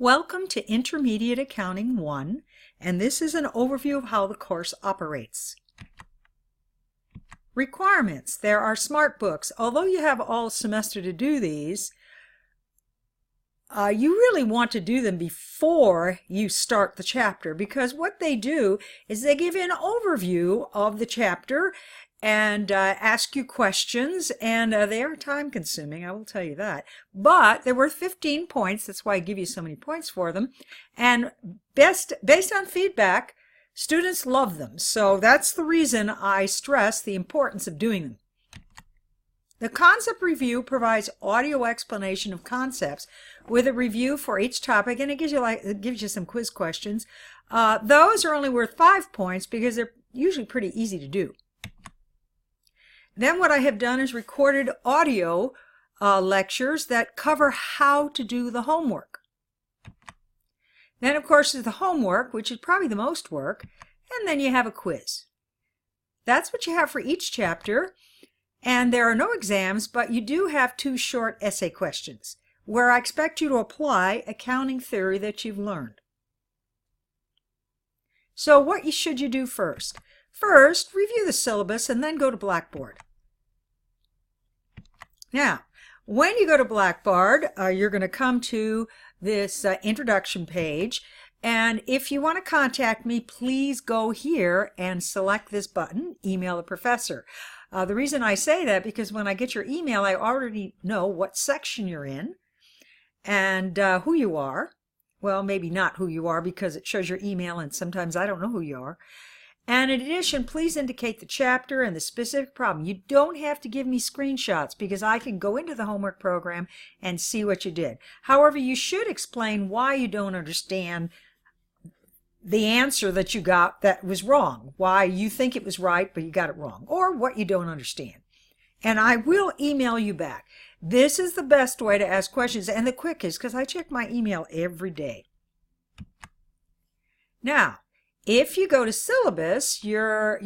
Welcome to Intermediate Accounting 1, and this is an overview of how the course operates. Requirements. There are SMARTBOOKS. Although you have all semester to do these, you really want to do them before you start the chapter, because what they do is they give you an overview of the chapter and ask you questions, and they are time consuming, I will tell you that. But they're worth 15 points, that's why I give you so many points for them. And based on feedback, students love them. So that's the reason I stress the importance of doing them. The concept review provides audio explanation of concepts with a review for each topic, and it gives you some quiz questions. Those are only worth 5 points because they're usually pretty easy to do. Then what I have done is recorded audio lectures that cover how to do the homework. Then of course is the homework, which is probably the most work, and then you have a quiz. That's what you have for each chapter, and there are no exams, but you do have 2 short essay questions where I expect you to apply accounting theory that you've learned. So what should you do first? First, review the syllabus and then go to Blackboard. Now, when you go to Blackboard, you're going to come to this introduction page, and if you want to contact me, please go here and select this button, Email the Professor. The reason I say that because when I get your email, I already know what section you're in and who you are. Well, maybe not who you are because it shows your email and sometimes I don't know who you are. And in addition, please indicate the chapter and the specific problem. You don't have to give me screenshots because I can go into the homework program and see what you did. However, you should explain why you don't understand the answer that you got that was wrong, why you think it was right but you got it wrong, or what you don't understand. And I will email you back. This is the best way to ask questions and the quickest because I check my email every day. Now, if you go to syllabus, you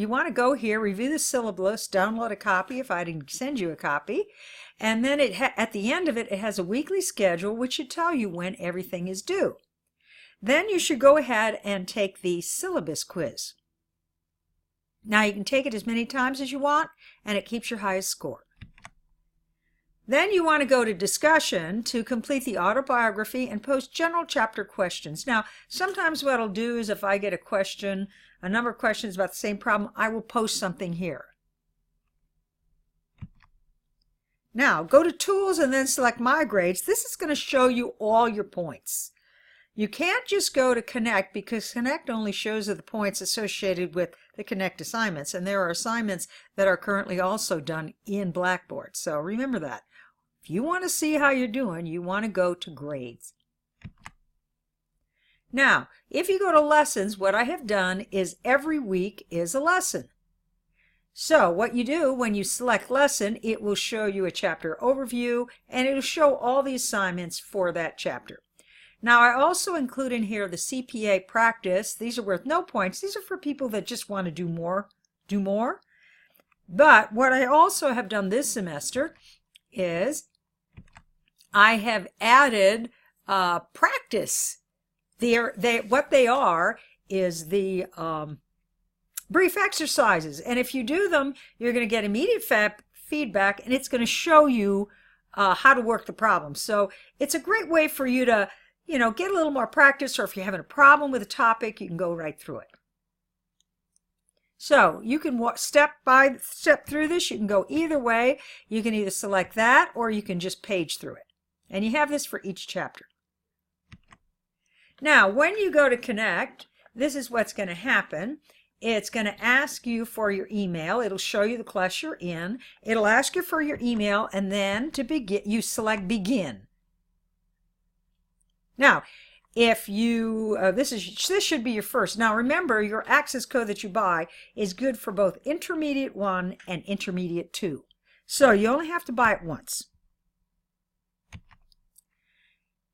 want to go here, review the syllabus, download a copy if I didn't send you a copy, and then at the end of it, it has a weekly schedule which should tell you when everything is due. Then you should go ahead and take the syllabus quiz. Now you can take it as many times as you want, and it keeps your highest score. Then you want to go to discussion to complete the autobiography and post general chapter questions. Now, sometimes what I'll do is if I get a number of questions about the same problem, I will post something here. Now, go to Tools and then select My Grades. This is going to show you all your points. You can't just go to Connect because Connect only shows you the points associated with the Connect assignments, and there are assignments that are currently also done in Blackboard. So remember that. If you want to see how you're doing, you want to go to Grades. Now, if you go to Lessons, what I have done is every week is a lesson. So what you do when you select Lesson, it will show you a chapter overview, and it will show all the assignments for that chapter. Now, I also include in here the CPA practice. These are worth no points. These are for people that just want to do more. But what I also have done this semester is I have added practice. What they are is the brief exercises. And if you do them, you're going to get immediate feedback, and it's going to show you how to work the problem. So it's a great way for you to get a little more practice, or if you're having a problem with a topic, you can go right through it. So you can step by step through this. You can go either way. You can either select that or you can just page through it. And you have this for each chapter. Now, when you go to Connect, this is what's going to happen. It's going to ask you for your email. It'll show you the class you're in. It'll ask you for your email, and then to begin, you select Begin. Now, if you, this should be your first. Now remember, your access code that you buy is good for both Intermediate 1 and Intermediate 2. So you only have to buy it once.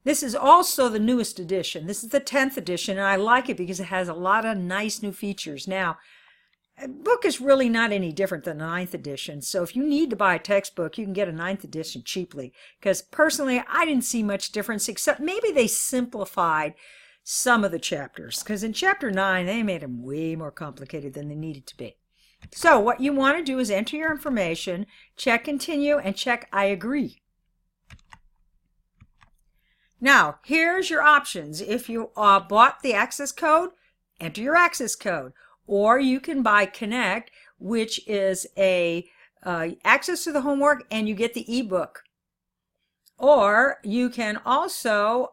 This is also the newest edition. This is the 10th edition, and I like it because it has a lot of nice new features. Now, book is really not any different than the 9th edition. So if you need to buy a textbook, you can get a 9th edition cheaply. Because personally, I didn't see much difference, except maybe they simplified some of the chapters. Because in chapter 9, they made them way more complicated than they needed to be. So what you want to do is enter your information, check continue, and check I agree. Now, here's your options. If you bought the access code, enter your access code. Or you can buy Connect, which is a access to the homework, and you get the ebook. Or you can also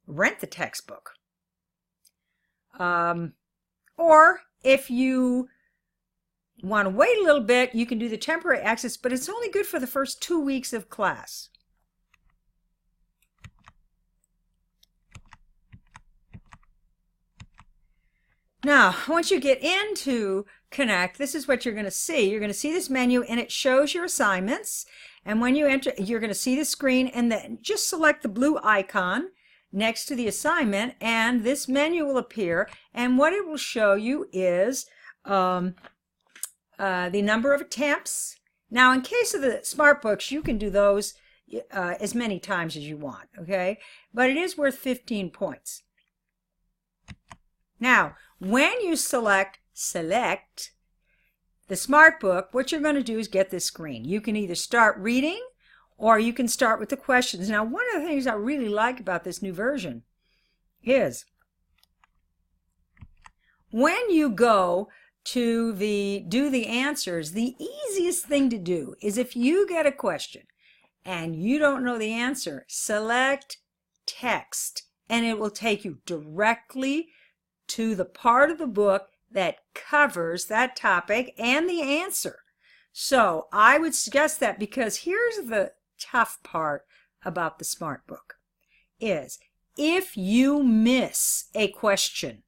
rent the textbook. Or if you want to wait a little bit, you can do the temporary access, but it's only good for the first 2 weeks of class. Now, once you get into Connect, this is what you're going to see. You're going to see this menu, and it shows your assignments. And when you enter, you're going to see the screen, and then just select the blue icon next to the assignment, and this menu will appear. And what it will show you is the number of attempts. Now, in case of the SmartBooks, you can do those as many times as you want, okay? But it is worth 15 points. Now, when you select the SmartBook, what you're going to do is get this screen. You can either start reading or you can start with the questions. Now, one of the things I really like about this new version is when you go to do the answers, the easiest thing to do is if you get a question and you don't know the answer, select text, and it will take you directly to the part of the book that covers that topic and the answer. So I would suggest that, because here's the tough part about the SmartBook is if you miss a question,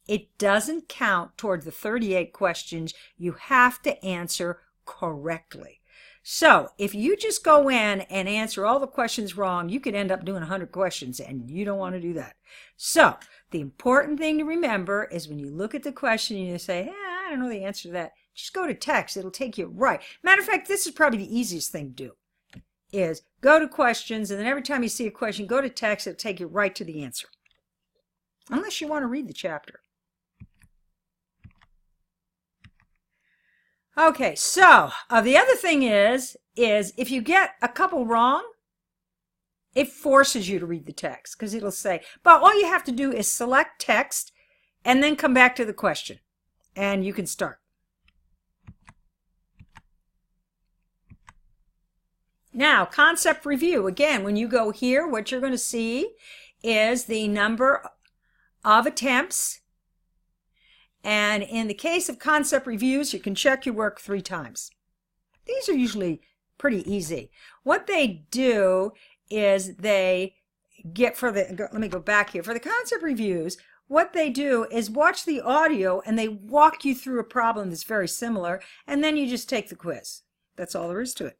it doesn't count toward the 38 questions you have to answer correctly. So if you just go in and answer all the questions wrong, you could end up doing 100 questions, and you don't want to do that. So the important thing to remember is when you look at the question and you say, I don't know the answer to that, just go to text. It'll take you right. Matter of fact, this is probably the easiest thing to do, is go to questions, and then every time you see a question, go to text. It'll take you right to the answer, unless you want to read the chapter. Okay, so the other thing is if you get a couple wrong, it forces you to read the text, because it'll say, but all you have to do is select text and then come back to the question, and you can start. Now, concept review. Again, when you go here, what you're going to see is the number of attempts. And in the case of concept reviews, you can check your work 3 times. These are usually pretty easy. What they do is they get let me go back here. For the concept reviews, what they do is watch the audio and they walk you through a problem that's very similar, and then you just take the quiz. That's all there is to it.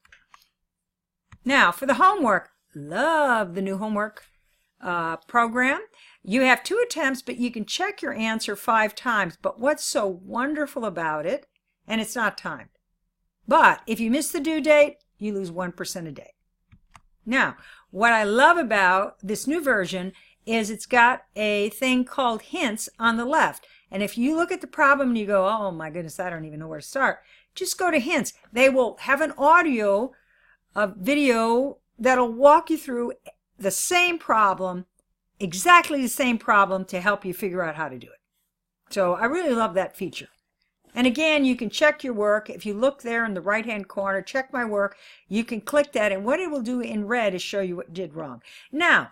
Now, for the homework, love the new homework program. You have 2 attempts, but you can check your answer 5 times. But what's so wonderful about it, and it's not timed, but if you miss the due date, you lose 1% a day. Now, what I love about this new version is it's got a thing called hints on the left. And if you look at the problem and you go, oh my goodness, I don't even know where to start, just go to hints. They will have an audio, a video that'll walk you through the same problem, exactly the same problem, to help you figure out how to do it. So I really love that feature. And again, you can check your work. If you look there in the right-hand corner, check my work, you can click that, and what it will do in red is show you what you did wrong. Now,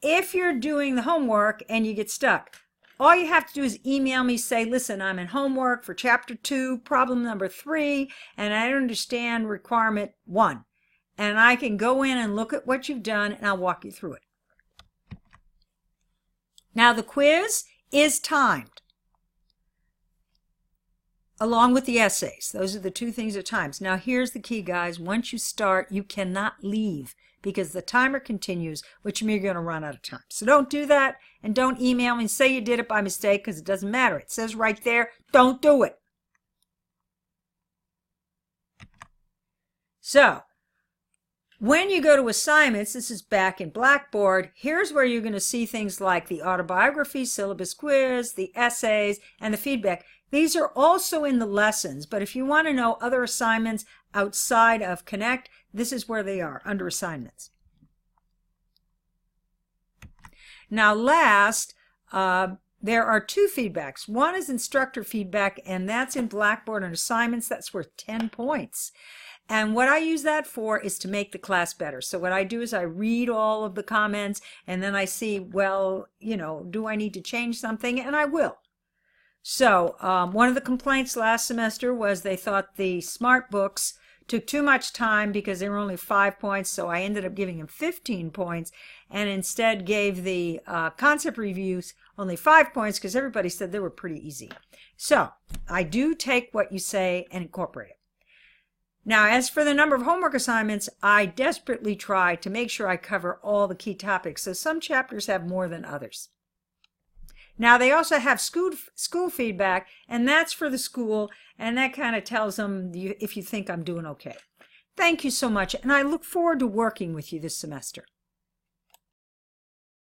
if you're doing the homework and you get stuck, all you have to do is email me, say, listen, I'm in homework for chapter 2, problem number 3, and I don't understand requirement 1. And I can go in and look at what you've done, and I'll walk you through it. Now, the quiz is timed, along with the essays. Those are the 2 things at times. Now, here's the key, guys. Once you start, you cannot leave, because the timer continues, which means you're going to run out of time. So don't do that, and don't email me and say you did it by mistake, because it doesn't matter. It says right there, don't do it. So when you go to assignments, this is back in Blackboard, here's where you're going to see things like the autobiography, syllabus quiz, the essays, and the feedback. These are also in the lessons, but if you want to know other assignments outside of Connect, this is where they are, under assignments. Now last, there are two feedbacks. One is instructor feedback, and that's in Blackboard and assignments. That's worth 10 points. And what I use that for is to make the class better. So what I do is I read all of the comments, and then I see, well, you know, do I need to change something? And I will. So one of the complaints last semester was they thought the SMARTBOOKS took too much time because they were only 5 points, so I ended up giving them 15 points and instead gave the concept reviews only 5 points because everybody said they were pretty easy. So I do take what you say and incorporate it. Now, as for the number of homework assignments, I desperately try to make sure I cover all the key topics, so some chapters have more than others. Now, they also have school feedback, and that's for the school, and that kind of tells them if you think I'm doing okay. Thank you so much, and I look forward to working with you this semester.